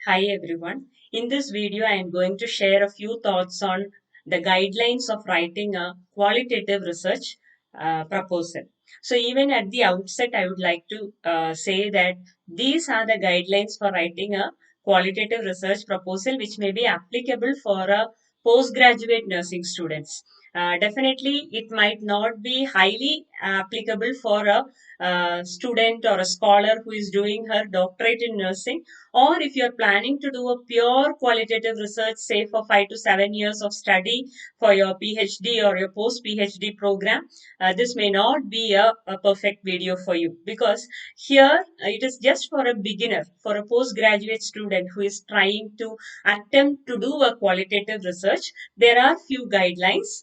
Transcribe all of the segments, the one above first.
Hi everyone. In this video, I am going to share a few thoughts on the guidelines of writing a qualitative research proposal. So, even at the outset, I would like to say that these are the guidelines for writing a qualitative research proposal, which may be applicable for a postgraduate nursing students. Definitely, it might not be highly applicable for a student or a scholar who is doing her doctorate in nursing, or if you're planning to do a pure qualitative research, say for 5 to 7 years of study for your PhD or your post PhD program, this may not be a perfect video for you, because here it is just for a beginner, for a postgraduate student who is trying to attempt to do a qualitative research. There are few guidelines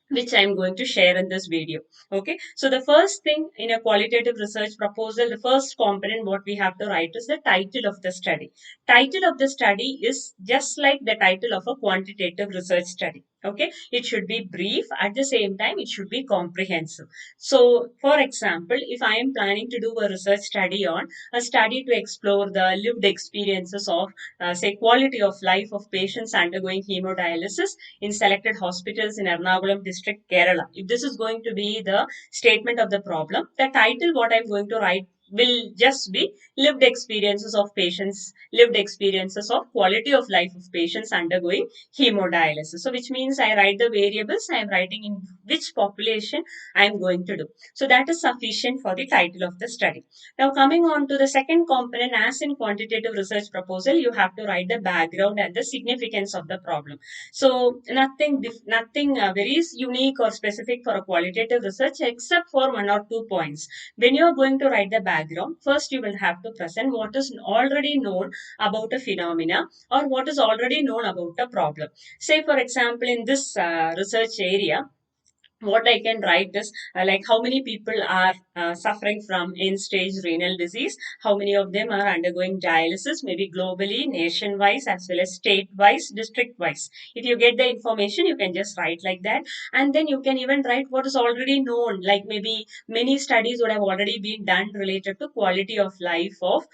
which I am going to share in this video. Okay, so the first thing in a qualitative research proposal, the first component what we have to write is the title of the study. Title of the study is just like the title of a quantitative research study. Okay, it should be brief, at the same time it should be comprehensive. So for example, if I am planning to do a research study on a study to explore the lived experiences of say quality of life of patients undergoing hemodialysis in selected hospitals in Ernakulam district, Kerala. If this is going to be the statement of the problem, the title what I'm going to write will just be lived experiences of patients, lived experiences of quality of life of patients undergoing hemodialysis. So, which means I write the variables I am writing in which population I am going to do. So, that is sufficient for the title of the study. Now, coming on to the second component, as in quantitative research proposal, you have to write the background and the significance of the problem. So nothing very unique or specific for a qualitative research, except for one or two points. When you are going to write the background, first you will have to present what is already known about a phenomena, or what is already known about a problem. Say for example, in this research area, what I can write is like how many people are suffering from end stage renal disease, how many of them are undergoing dialysis, maybe globally, nation wise, as well as state wise, district wise. If you get the information, you can just write like that. And then you can even write what is already known, like maybe many studies would have already been done related to quality of life of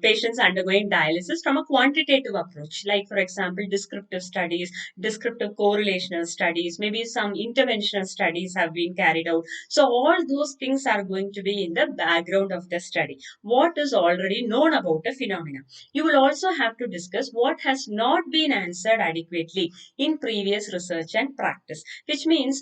patients undergoing dialysis from a quantitative approach, like for example, descriptive studies, descriptive correlational studies, maybe some interventional studies have been carried out. So all those things are going to be in the background of the study. What is already known about a phenomena. You will also have to discuss what has not been answered adequately in previous research and practice, which means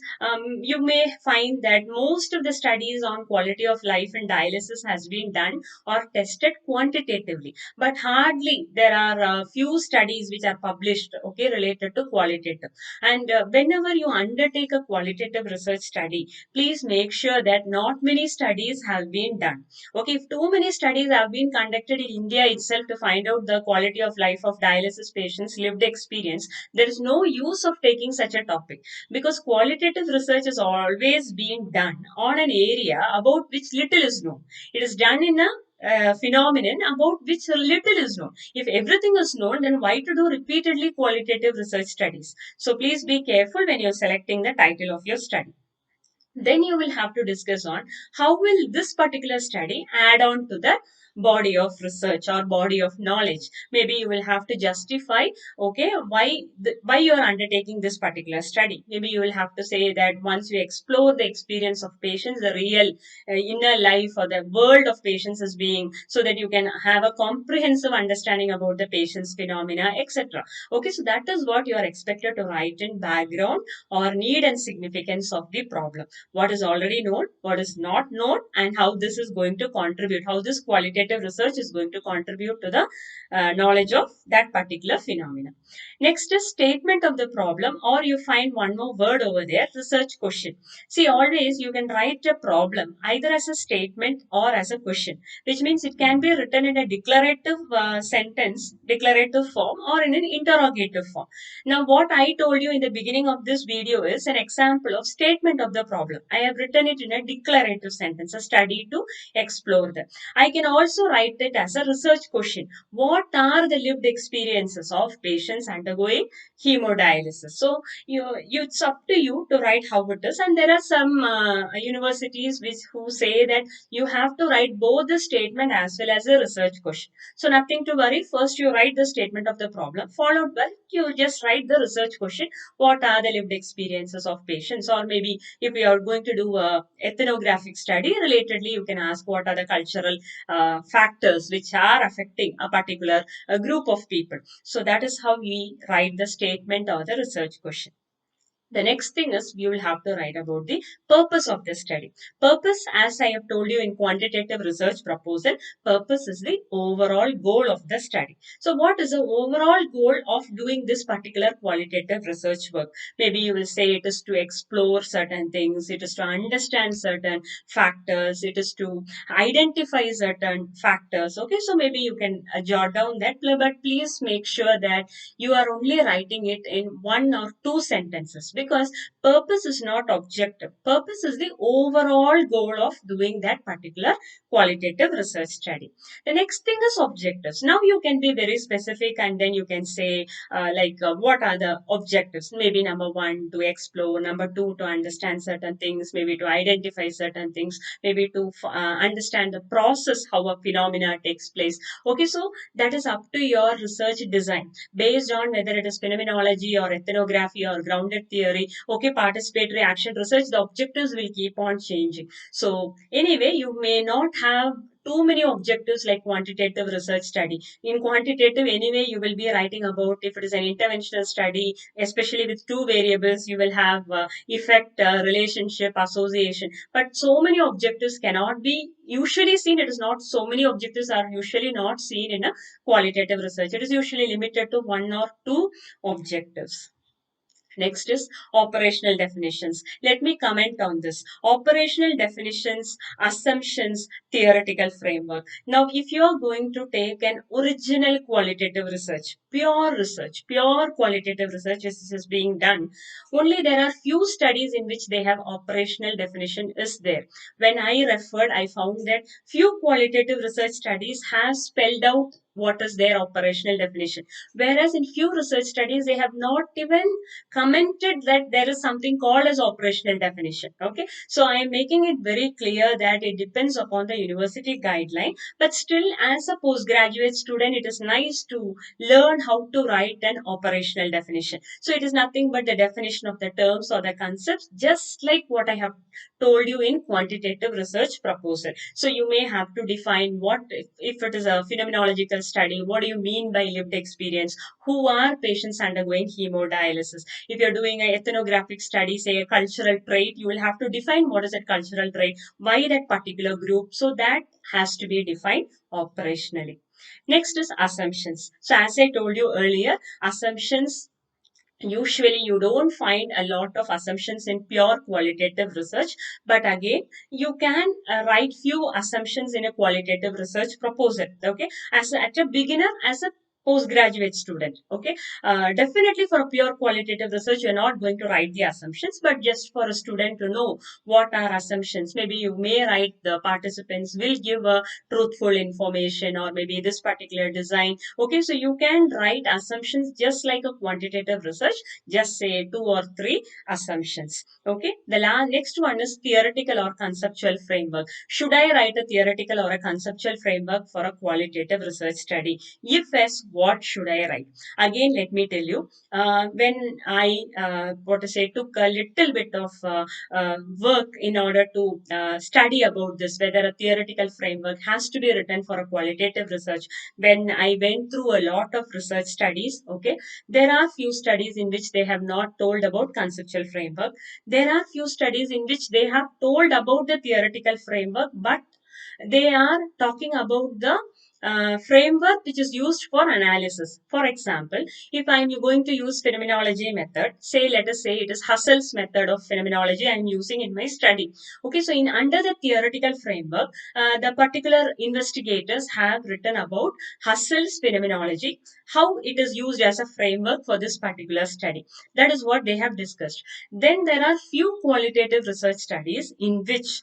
you may find that most of the studies on quality of life in dialysis has been done or tested quantitatively, but hardly there are a few studies which are published, okay, related to qualitative. And whenever you undertake a qualitative research study, please make sure that not many studies have been done. Okay, if too many studies have been conducted in India itself to find out the quality of life of dialysis patients lived experience, there is no use of taking such a topic, because qualitative research is always being done on an area about which little is known. It is done in a phenomenon about which little is known. If everything is known, then why to do repeatedly qualitative research studies? So please be careful when you're selecting the title of your study. Then you will have to discuss on how will this particular study add on to the body of research or body of knowledge. Maybe you will have to justify, okay, why you are undertaking this particular study. Maybe you will have to say that once you explore the experience of patients, the real inner life or the world of patients is being, so that you can have a comprehensive understanding about the patient's phenomena, etc. Okay, so that is what you are expected to write in background or need and significance of the problem. What is already known, what is not known, and how this is going to contribute, how this qualitative research is going to contribute to the knowledge of that particular phenomena. Next is statement of the problem, or you find one more word over there, research question. See, always you can write a problem either as a statement or as a question, which means it can be written in a declarative sentence, declarative form, or in an interrogative form. Now, what I told you in the beginning of this video is an example of statement of the problem. I have written it in a declarative sentence, a study to explore that. I can also also write it as a research question. What are the lived experiences of patients undergoing hemodialysis? So it's up to you to write how it is. And there are some universities who say that you have to write both the statement as well as a research question. So nothing to worry. First you write the statement of the problem, followed by you just write the research question. What are the lived experiences of patients? Or maybe if you are going to do a ethnographic study, relatedly you can ask what are the cultural factors which are affecting a particular group of people. So that is how we write the statement or the research question. The next thing is we will have to write about the purpose of the study. Purpose, as I have told you in quantitative research proposal, purpose is the overall goal of the study. So what is the overall goal of doing this particular qualitative research work? Maybe you will say it is to explore certain things, it is to understand certain factors, it is to identify certain factors. Okay, so maybe you can jot down that, but please make sure that you are only writing it in one or two sentences, because purpose is not objective. Purpose is the overall goal of doing that particular qualitative research study. The next thing is objectives. Now you can be very specific and then you can say what are the objectives? Maybe number one, to explore; number two, to understand certain things; maybe to identify certain things; maybe to understand the process, how a phenomena takes place. Okay, so that is up to your research design based on whether it is phenomenology or ethnography or grounded theory. Okay, participatory action research, the objectives will keep on changing. So anyway, you may not have too many objectives like quantitative research study. In quantitative, anyway, you will be writing about, if it is an interventional study, especially with two variables, you will have effect, relationship, association. But so many objectives cannot be usually seen. It is not, so many objectives are usually not seen in a qualitative research. It is usually limited to one or two objectives. Next is operational definitions. Let me comment on this. Operational definitions, assumptions, theoretical framework. Now, if you are going to take an original qualitative research, pure qualitative research is being done, only there are few studies in which they have operational definition is there. When I referred, I found that few qualitative research studies have spelled out what is their operational definition. Whereas in few research studies, they have not even commented that there is something called as operational definition. Okay, so I am making it very clear that it depends upon the university guideline, but still as a postgraduate student it is nice to learn how to write an operational definition. So it is nothing but the definition of the terms or the concepts, just like what I have told you in quantitative research proposal. So you may have to define what, if it is a phenomenological study, what do you mean by lived experience, who are patients undergoing hemodialysis. If you're doing an ethnographic study, say a cultural trait, you will have to define what is that cultural trait, why that particular group. So that has to be defined operationally. Next is assumptions. So as I told you earlier, assumptions, usually you don't find a lot of assumptions in pure qualitative research, but again you can write few assumptions in a qualitative research proposal. Okay, at a beginner, as a postgraduate student. Okay, definitely for a pure qualitative research you're not going to write the assumptions, but just for a student to know what are assumptions, maybe you may write the participants will give a truthful information, or maybe this particular design. Okay, so you can write assumptions just like a quantitative research, just say two or three assumptions. Okay, the next one is theoretical or conceptual framework. Should I write a theoretical or a conceptual framework for a qualitative research study? If yes, what should I write? Again, let me tell you, when I took a little bit of work in order to study about this, whether a theoretical framework has to be written for a qualitative research. When I went through a lot of research studies, okay, there are few studies in which they have not told about conceptual framework. There are few studies in which they have told about the theoretical framework, but they are talking about the framework which is used for analysis. For example, if I am going to use phenomenology method, say let us say it is Husserl's method of phenomenology I am using in my study. Okay, so in under the theoretical framework, the particular investigators have written about Husserl's phenomenology, how it is used as a framework for this particular study. That is what they have discussed. Then there are few qualitative research studies in which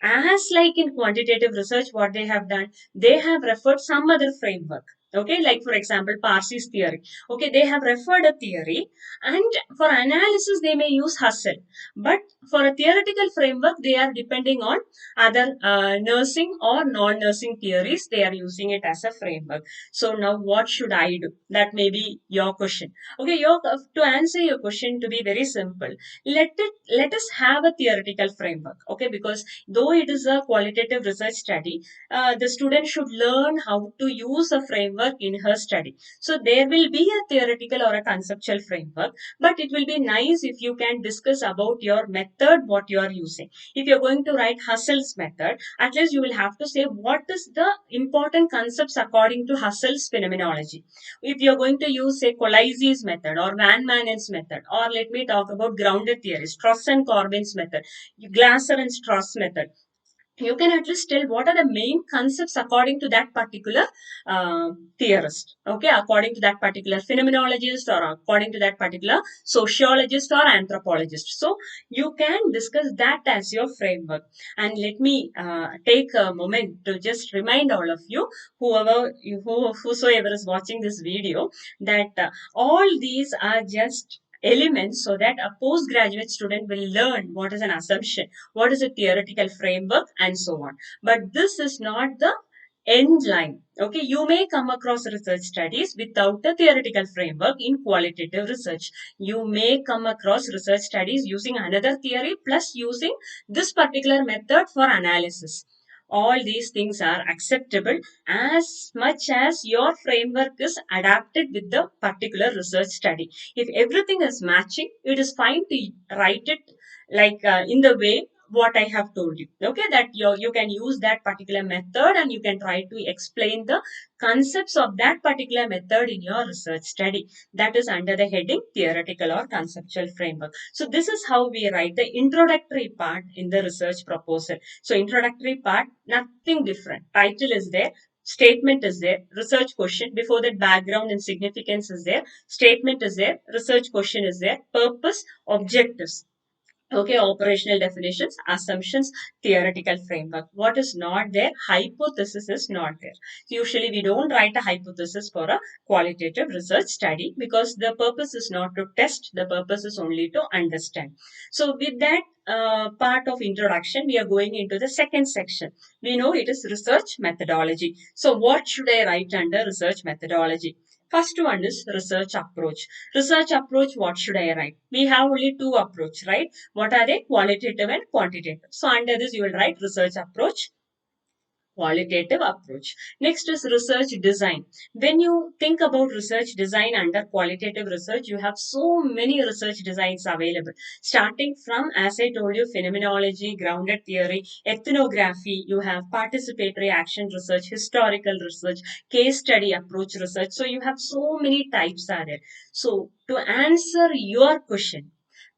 As like in quantitative research, what they have done, they have referred some other framework. Okay, like for example, Parsi's theory. Okay, they have referred a theory, and for analysis they may use Husserl. But for a theoretical framework, they are depending on other nursing or non-nursing theories. They are using it as a framework. So now, what should I do? That may be your question. Okay, to answer your question, to be very simple, let us have a theoretical framework. Okay, because though it is a qualitative research study, the student should learn how to use a framework in her study. So there will be a theoretical or a conceptual framework, but it will be nice if you can discuss about your method, what you are using. If you're going to write Husserl's method, at least you will have to say what is the important concepts according to Husserl's phenomenology. If you're going to use, say, Colizzi's method or Van Manen's method, or let me talk about grounded theory, Strauss and Corbin's method, Glasser and Strauss method, you can at least tell what are the main concepts according to that particular theorist. Okay, according to that particular phenomenologist or according to that particular sociologist or anthropologist. So you can discuss that as your framework. And let me take a moment to just remind all of you, whosoever is watching this video, that all these are just elements so that a postgraduate student will learn what is an assumption, what is a theoretical framework, and so on. But this is not the end line. Okay, you may come across research studies without a theoretical framework in qualitative research. You may come across research studies using another theory plus using this particular method for analysis. All these things are acceptable as much as your framework is adapted with the particular research study. If everything is matching, it is fine to write it like in the way what I have told you. Okay, that you can use that particular method and you can try to explain the concepts of that particular method in your research study. That is under the heading theoretical or conceptual framework. So this is how we write the introductory part in the research proposal. So introductory part, nothing different. Title is there, statement is there, research question, before that background and significance is there, statement is there, research question is there, purpose, objectives. Okay, operational definitions, assumptions, theoretical framework. What is not there? Hypothesis is not there. Usually, we don't write a hypothesis for a qualitative research study because the purpose is not to test, the purpose is only to understand. So, with that part of introduction, we are going into the second section. We know it is research methodology. So, what should I write under research methodology? First one is research approach. Research approach, what should I write? We have only two approach, right? What are they? Qualitative and quantitative. So under this, you will write research approach, qualitative approach. Next is research design. When you think about research design under qualitative research, you have so many research designs available. Starting from, as I told you, phenomenology, grounded theory, ethnography, you have participatory action research, historical research, case study approach research. So you have so many types are there. So to answer your question,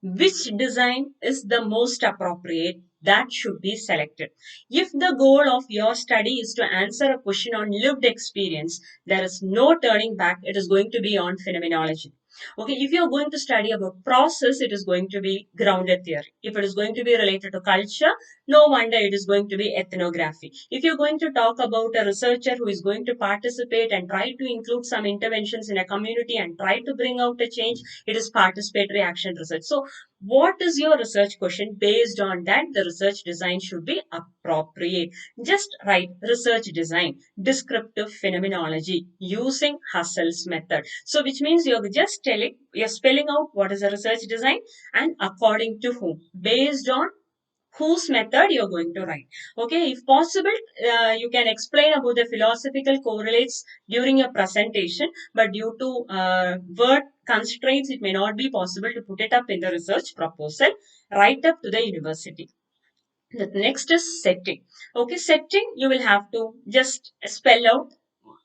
which design is the most appropriate, that should be selected. If the goal of your study is to answer a question on lived experience, there is no turning back. It is going to be on phenomenology. Okay, if you're going to study about process, it is going to be grounded theory. If it is going to be related to culture, no wonder it is going to be ethnography. If you're going to talk about a researcher who is going to participate and try to include some interventions in a community and try to bring out a change, it is participatory action research. So what is your research question? Based on that, the research design should be appropriate. Just write research design, descriptive phenomenology using Husserl's method. So, which means you're just telling, you're spelling out what is a research design and according to whom, based on whose method you're going to write. Okay, if possible, you can explain about the philosophical correlates during your presentation, but due to word constraints, it may not be possible to put it up in the research proposal. Write up to the university. The next is setting. Okay, setting, you will have to just spell out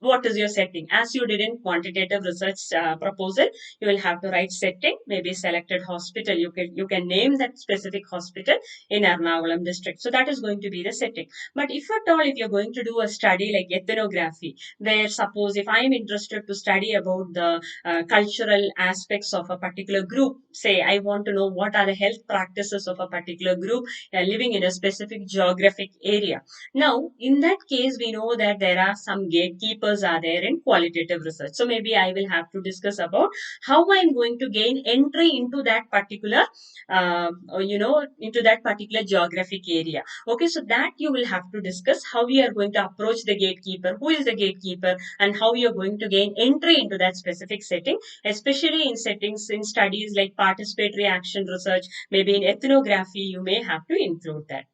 what is your setting? As you did in quantitative research proposal, you will have to write setting, maybe selected hospital. You can name that specific hospital in Ernakulam district. So that is going to be the setting. But if at all, if you're going to do a study like ethnography, where suppose if I am interested to study about the cultural aspects of a particular group, say I want to know what are the health practices of a particular group living in a specific geographic area. Now, in that case, we know that there are some gatekeepers are there in qualitative research. So maybe I will have to discuss about how I'm going to gain entry into that particular, into that particular geographic area. Okay, so that you will have to discuss how we are going to approach the gatekeeper, who is the gatekeeper, and how you are going to gain entry into that specific setting, especially in settings in studies like participatory action research, maybe in ethnography, you may have to include that.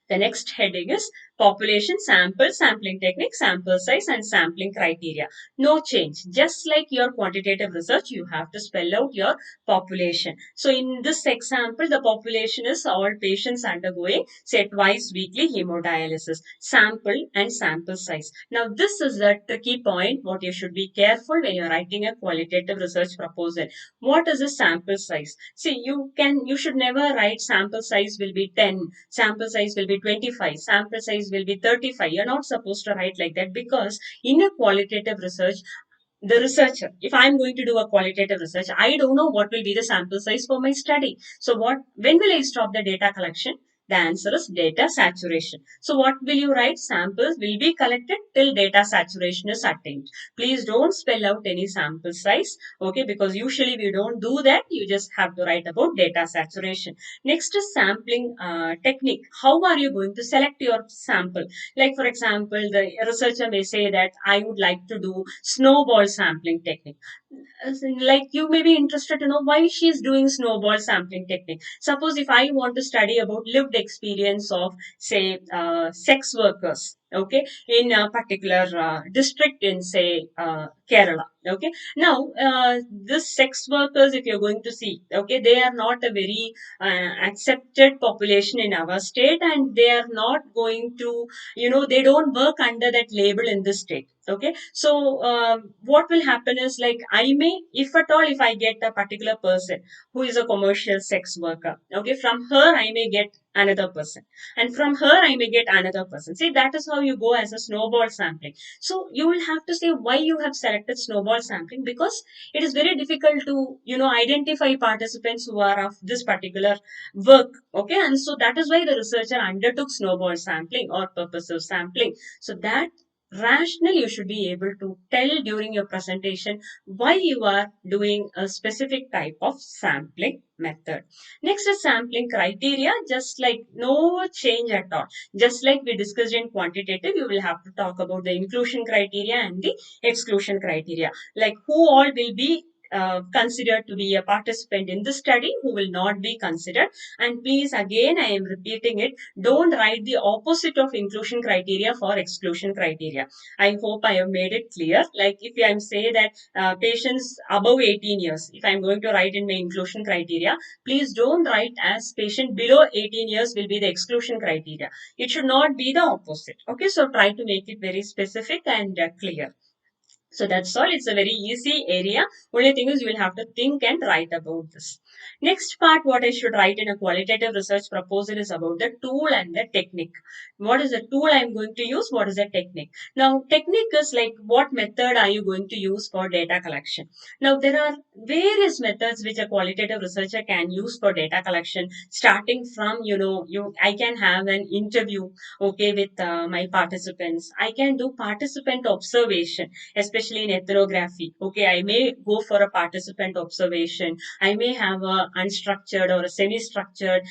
The next heading is population sample, sampling technique, sample size, and sampling criteria. No change. Just like your quantitative research, you have to spell out your population. So in this example, the population is all patients undergoing, say, twice weekly hemodialysis. Sample and sample size. Now, this is a tricky point. What you should be careful when you're writing a qualitative research proposal. What is a sample size? See, you should never write sample size will be 10, sample size will be 25, sample size will be 35. You're not supposed to write like that, because in a qualitative research, the researcher, if I'm going to do a qualitative research, I don't know what will be the sample size for my study. So when will I stop the data collection? The answer is data saturation. So what will you write? Samples will be collected till data saturation is attained. Please don't spell out any sample size, okay, because usually we don't do that. You just have to write about data saturation. Next is sampling technique. How are you going to select your sample? Like for example, the researcher may say that I would like to do snowball sampling technique. As in, like, you may be interested to know why she is doing snowball sampling technique. Suppose if I want to study about lived experience of, say, sex workers, okay, in a particular district in, say, Kerala. Okay, now this sex workers, if you're going to see, okay, they are not a very accepted population in our state, and they are not going to, they don't work under that label in this state. Okay, so what will happen is, like, I may, if at all, if I get a particular person who is a commercial sex worker, okay, from her I may get another person, and from her I may get another person. See, that is how you go as a snowball sampling. So you will have to say why you have selected snowball sampling, because it is very difficult to, identify participants who are of this particular work. Okay, and so that is why the researcher undertook snowball sampling or purposive sampling. So that rationale you should be able to tell during your presentation why you are doing a specific type of sampling method. Next is sampling criteria, just like no change at all. Just like we discussed in quantitative, you will have to talk about the inclusion criteria and the exclusion criteria, like who all will be considered to be a participant in the study, who will not be considered. And please, again, I am repeating it, don't write the opposite of inclusion criteria for exclusion criteria. I hope I have made it clear. Like if I am say that patients above 18 years, if I am going to write in my inclusion criteria, please don't write as patient below 18 years will be the exclusion criteria. It should not be the opposite. Okay, so try to make it very specific and clear. So that's all. It's a very easy area. Only thing is you will have to think and write about this. Next part, what I should write in a qualitative research proposal is about the tool and the technique. What is the tool I'm going to use? What is the technique? Now, technique is like what method are you going to use for data collection? Now, there are various methods which a qualitative researcher can use for data collection, starting from, I can have an interview, okay, with my participants. I can do participant observation, especially in ethnography. Okay, I may go for a participant observation. I may have a unstructured or a semi-structured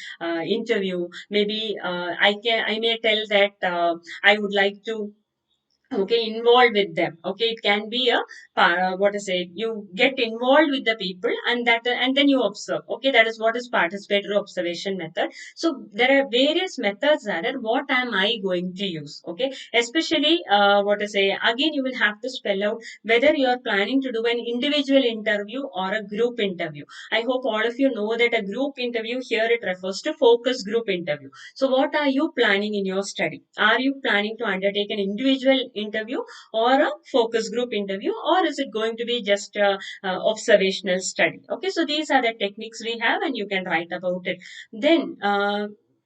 interview. Maybe I may tell that I would like to, okay, involved with them. Okay, it can be a what to say, you get involved with the people, and then you observe. Okay, that is what is participatory observation method. So there are various methods that are, what am I going to use? Okay, especially what to say, again, you will have to spell out whether you are planning to do an individual interview or a group interview. I hope all of you know that a group interview, here it refers to focus group interview. So what are you planning in your study? Are you planning to undertake an individual interview or a focus group interview, or is it going to be just a, observational study? Okay, so these are the techniques we have, and you can write about it. Then,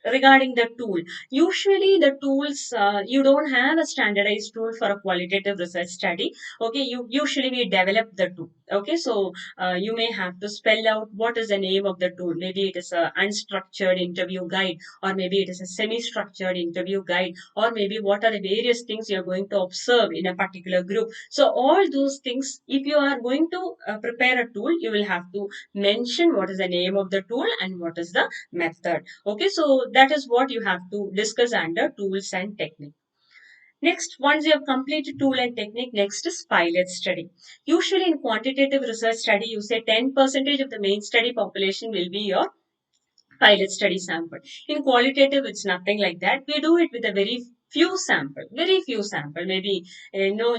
regarding the tool, usually the tools, you don't have a standardized tool for a qualitative research study. Okay, you usually we develop the tool. Okay, so you may have to spell out what is the name of the tool. Maybe it is a unstructured interview guide, or maybe it is a semi-structured interview guide, or maybe what are the various things you are going to observe in a particular group. So all those things, if you are going to prepare a tool, you will have to mention what is the name of the tool and what is the method. Okay, so that is what you have to discuss under tools and technique. Next, once you have completed tool and technique, next is pilot study. Usually in quantitative research study, you say 10% of the main study population will be your pilot study sample. In qualitative, it's nothing like that. We do it with a very few sample, maybe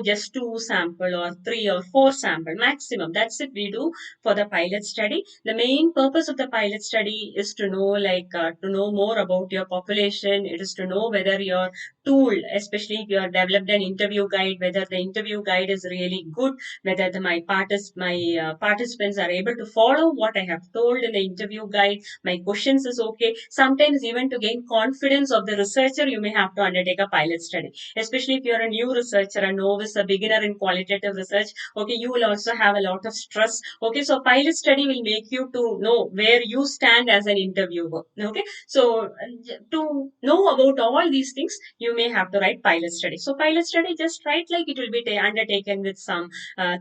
just two sample or three or four sample maximum. That's it we do for the pilot study. The main purpose of the pilot study is to know, to know more about your population. It is to know whether your tool, especially if you have developed an interview guide, whether the interview guide is really good, whether my participants are able to follow what I have told in the interview guide, my questions is okay. Sometimes even to gain confidence of the researcher, you may have to undertake a pilot study, especially if you're a new researcher, a novice, a beginner in qualitative research. Okay, you will also have a lot of stress. Okay, so pilot study will make you to know where you stand as an interviewer. Okay, so to know about all these things, you may have to write pilot study. So pilot study, just write like it will be undertaken with some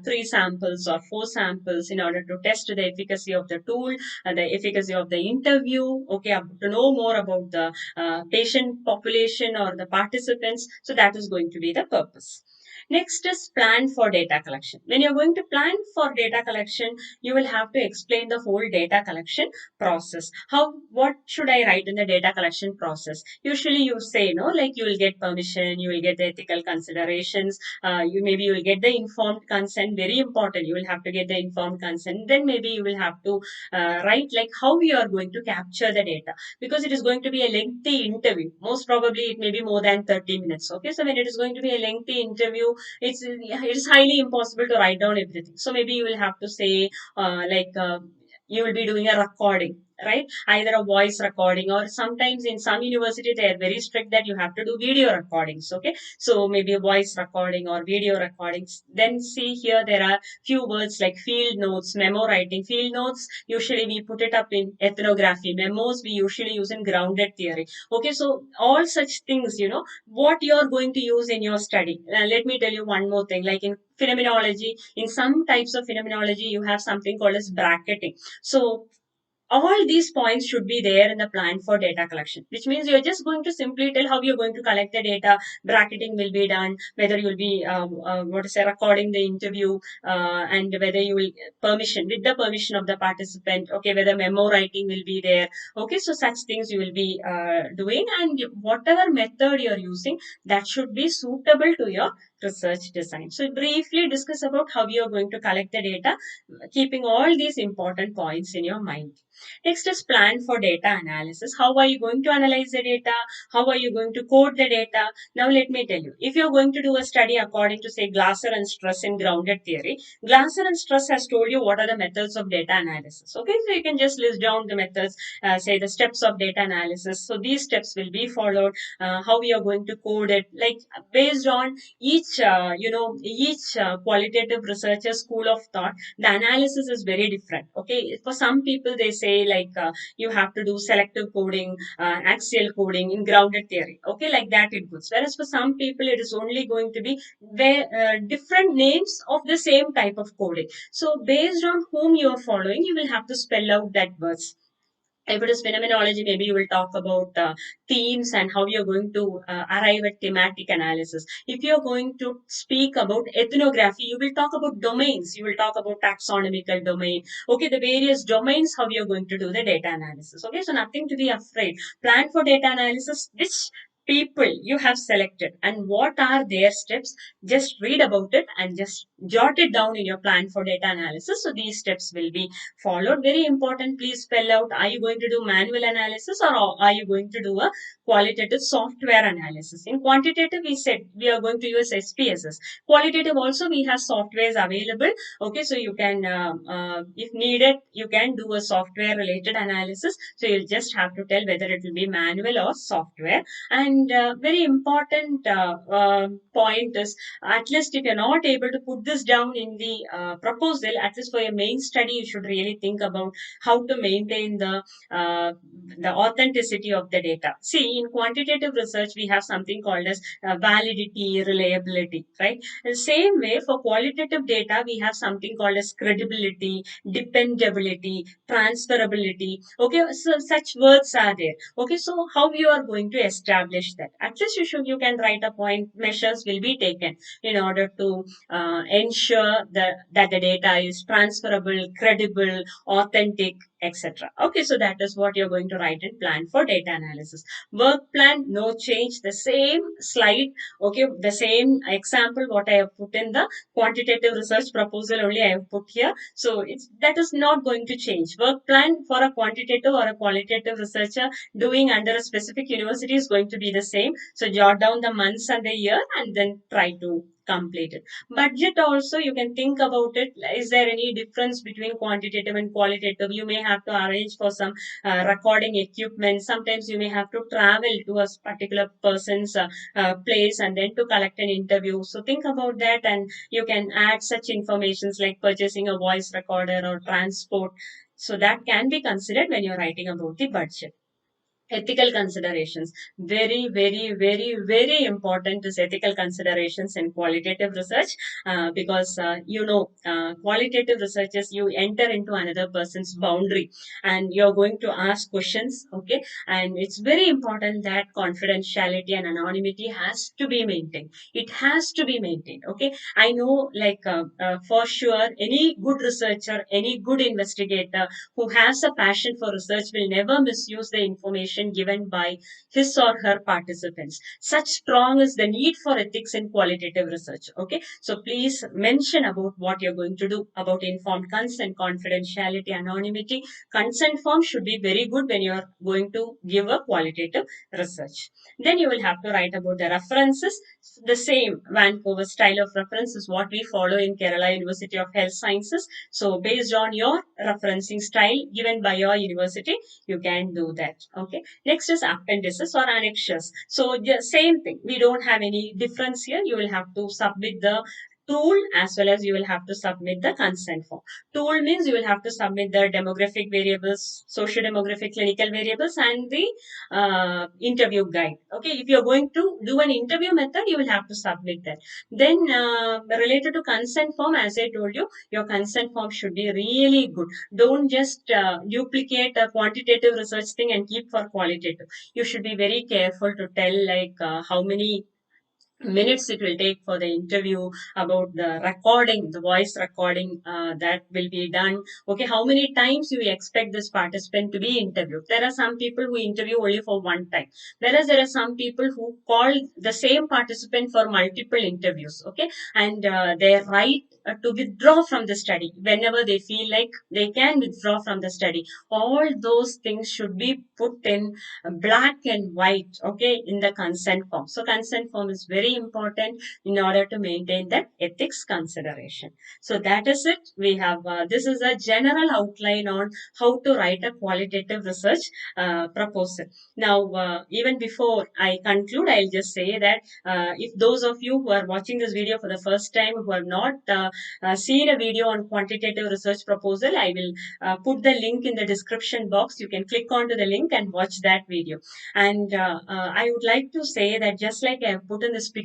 three samples or four samples in order to test the efficacy of the tool, the efficacy of the interview. Okay, to know more about the patient population or the participants. So that is going to be the purpose. Next is plan for data collection. When you're going to plan for data collection, you will have to explain the whole data collection process. What should I write in the data collection process? Usually you say, no, like you will get permission, you will get the ethical considerations, you will get the informed consent. Very important. You will have to get the informed consent. Then maybe you will have to write like how you are going to capture the data, because it is going to be a lengthy interview. Most probably it may be more than 30 minutes. Okay, so when it is going to be a lengthy interview, it's highly impossible to write down everything. So maybe you will have to say you will be doing a recording, right? Either a voice recording, or sometimes in some university they are very strict that you have to do video recordings. Okay, so maybe a voice recording or video recordings. Then see here there are few words like field notes, memo writing. Field notes, usually we put it up in ethnography. Memos we usually use in grounded theory. Okay, so all such things, what you are going to use in your study. Let me tell you one more thing, like in phenomenology, in some types of phenomenology, you have something called as bracketing. So all these points should be there in the plan for data collection, which means you're just going to simply tell how you're going to collect the data. Bracketing will be done, whether you'll be recording the interview, and whether you will permission with the permission of the participant. Okay, whether memo writing will be there. Okay, so such things you will be doing, and whatever method you're using, that should be suitable to your research design. So briefly discuss about how you're going to collect the data, keeping all these important points in your mind. Next is plan for data analysis. How are you going to analyze the data? How are you going to code the data? Now let me tell you, if you're going to do a study according to say Glasser and Struss in grounded theory, Glasser and Struss has told you what are the methods of data analysis. Okay, so you can just list down the methods, say the steps of data analysis. So these steps will be followed. How we are going to code it, like based on each qualitative researcher school of thought, the analysis is very different. Okay, for some people they say you have to do selective coding, axial coding in grounded theory. Okay, like that it goes. Whereas for some people it is only going to be different names of the same type of coding. So based on whom you are following, you will have to spell out that words. If it is phenomenology, maybe you will talk about themes and how you're going to arrive at thematic analysis. If you're going to speak about ethnography, you will talk about domains. You will talk about taxonomical domain. Okay, the various domains, how you're going to do the data analysis. Okay, so nothing to be afraid. Plan for data analysis, which people you have selected and what are their steps. Just read about it and just jot it down in your plan for data analysis. So these steps will be followed. Very important, please spell out, are you going to do manual analysis or are you going to do a qualitative software analysis? In quantitative, we said we are going to use SPSS. Qualitative also, we have softwares available. Okay, so you can, if needed, you can do a software related analysis. So you just have to tell whether it will be manual or software. And very important point is, at least if you're not able to put this down in the proposal, at least for your main study, you should really think about how to maintain the authenticity of the data. See, in quantitative research, we have something called as validity, reliability, right? The same way for qualitative data, we have something called as credibility, dependability, transferability. Okay, so such words are there. Okay, so how you are going to establish that? At least you can write a point. Measures will be taken in order to ensure that the data is transferable, credible, authentic, etc. Okay, so that is what you're going to write in plan for data analysis. Work plan, no change, the same slide. Okay, the same example what I have put in the quantitative research proposal only I have put here. So it's that is not going to change. Work plan for a quantitative or a qualitative researcher doing under a specific university is going to be the same. So jot down the months and the year and then try to complete it. Budget also, you can think about it. Is there any difference between quantitative and qualitative? You may have to arrange for some recording equipment. Sometimes you may have to travel to a particular person's place and then to collect an interview. So think about that, and you can add such informations like purchasing a voice recorder or transport. So that can be considered when you're writing about the budget. Ethical considerations, very important is ethical considerations in qualitative research, because qualitative researchers, you enter into another person's boundary and you're going to ask questions. Okay, and it's very important that confidentiality and anonymity has to be maintained. It has to be maintained. Okay, I know, like, for sure any good researcher, any good investigator who has a passion for research will never misuse the information given by his or her participants. Such strong is the need for ethics in qualitative research. Okay, so please mention about what you're going to do about informed consent, confidentiality, anonymity. Consent form should be very good when you're going to give a qualitative research. Then you will have to write about the references. The same Vancouver style of reference is what we follow in Kerala University of Health Sciences. So based on your referencing style given by your university, you can do that. Okay. Next is appendices or annexures. So the same thing. We don't have any difference here. You will have to submit the tool as well as you will have to submit the consent form. Tool means you will have to submit the demographic variables, socio-demographic clinical variables, and the interview guide. Okay, if you're going to do an interview method, you will have to submit that. Then related to consent form, as I told you, your consent form should be really good. Don't just duplicate a quantitative research thing and keep for qualitative. You should be very careful to tell, like, how many minutes it will take for the interview, about the recording, the voice recording that will be done. Okay, how many times you expect this participant to be interviewed? There are some people who interview only for one time, whereas there are some people who call the same participant for multiple interviews. Okay, and they right to withdraw from the study whenever they feel like they can withdraw from the study. All those things should be put in black and white, okay, in the consent form. So consent form is very important in order to maintain that ethics consideration. So that is it. We have this is a general outline on how to write a qualitative research proposal. Now, even before I conclude, I'll just say that if those of you who are watching this video for the first time, who have not seen a video on quantitative research proposal, I will put the link in the description box. You can click onto the link and watch that video. And I would like to say that just like I have put in this picture,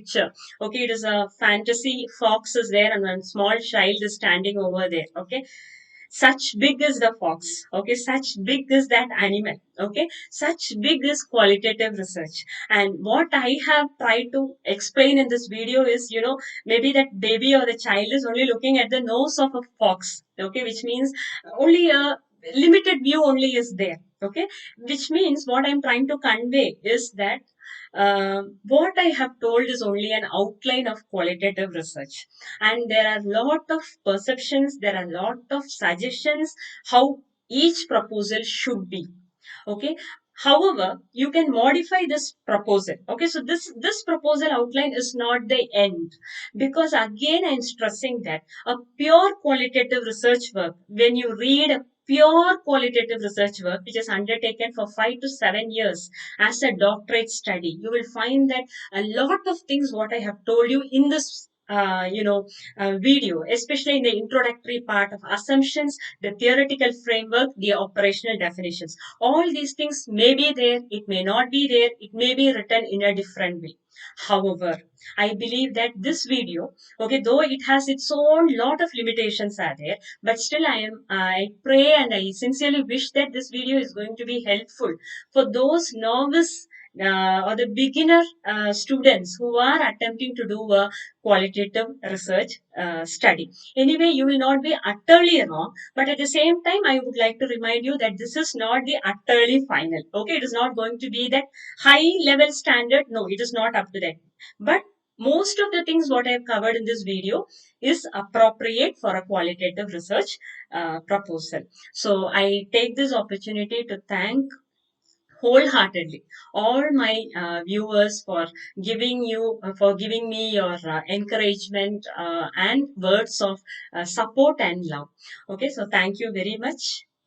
okay, it is a fantasy fox is there and one small child is standing over there. Okay, such big is the fox. Okay, such big is that animal. Okay, such big is qualitative research. And what I have tried to explain in this video is, maybe that baby or the child is only looking at the nose of a fox. Okay, which means only a limited view only is there. Okay, which means what I'm trying to convey is that what I have told is only an outline of qualitative research, and there are lot of perceptions, there are lot of suggestions how each proposal should be. Okay. However, you can modify this proposal. Okay, so this proposal outline is not the end, because again I'm stressing that a pure qualitative research work, when you read a pure qualitative research work which is undertaken for 5 to 7 years as a doctorate study, you will find that a lot of things what I have told you in this video, especially in the introductory part of assumptions, the theoretical framework, the operational definitions, all these things may be there, it may not be there, it may be written in a different way. However, I believe that this video, okay, though it has its own lot of limitations are there, but still I pray and I sincerely wish that this video is going to be helpful for those novice or the beginner students who are attempting to do a qualitative research study. Anyway, you will not be utterly wrong, but at the same time, I would like to remind you that this is not the utterly final. Okay, it is not going to be that high level standard. No, it is not up to that. But most of the things what I have covered in this video is appropriate for a qualitative research proposal. So I take this opportunity to thank wholeheartedly all my viewers for giving me your encouragement and words of support and love. Okay, so thank you very much.